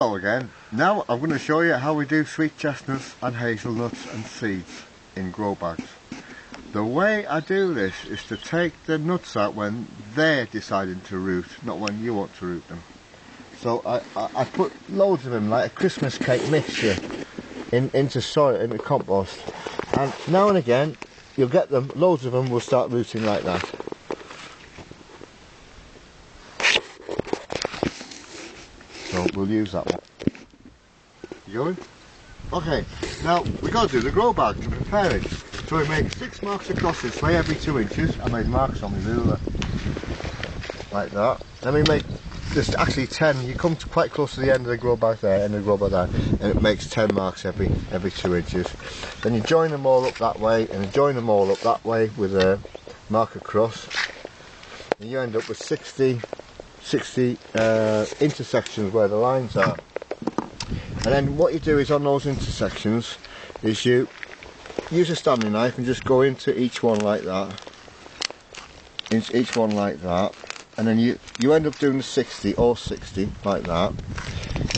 Hello again. Now I'm going to show you how we do sweet chestnuts and hazelnuts and seeds in grow bags. The way I do this is to take the nuts out when they're deciding to root, not when you want to root them. So I put loads of them, like a Christmas cake mixture, into soil, into compost, and now and again you'll get them, loads of them will start rooting like that. So we'll use that one. You going? Okay, now we've got to do the grow bag to prepare it. So we make 6 marks across this way every 2 inches. I made marks on my ruler. Like that. Then we make, there's actually 10, you come to quite close to the end of the grow bag there, and the grow bag there, and it makes 10 marks every 2 inches. Then you join them all up that way, and you join them all up that way with a mark across. And you end up with 60 intersections where the lines are. And then what you do is on those intersections is you use a Stanley knife and just go into each one like that, into each one like that, and then you end up doing the 60 like that.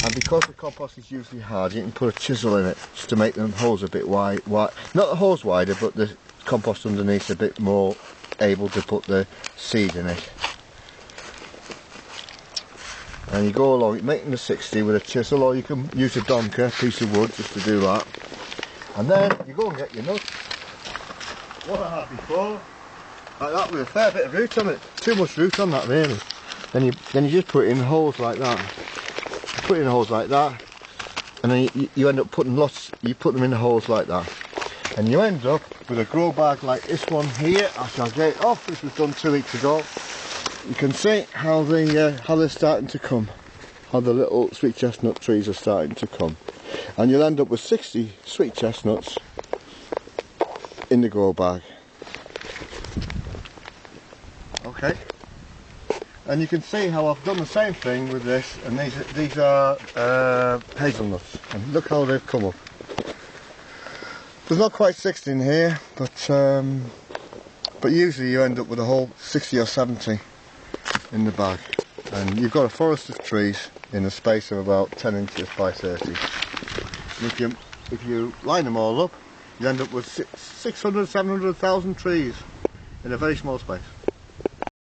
And because the compost is usually hard, you can put a chisel in it just to make the holes a bit wide, not the holes wider, but the compost underneath a bit more able to put the seed in it. And you go along, making the 60 with a chisel, or you can use a donker, piece of wood, just to do that. And then you go and get your nuts. What I had before, like that, with a fair bit of root on it. Too much root on that, really. Then you just put it in holes like that. You put it in holes like that, and then you end up putting lots. You put them in the holes like that, and you end up with a grow bag like this one here. I shall get it off. This was done 2 weeks ago. You can see how they're starting to come, how the little sweet chestnut trees are starting to come, and you'll end up with 60 sweet chestnuts in the grow bag. Okay, and you can see how I've done the same thing with this, and these are hazelnuts, and look how they've come up. There's not quite 60 in here, but usually you end up with a whole 60 or 70 in the bag, and you've got a forest of trees in a space of about 10 inches by 30. And if you line them all up, you end up with 600, 700,000 trees in a very small space.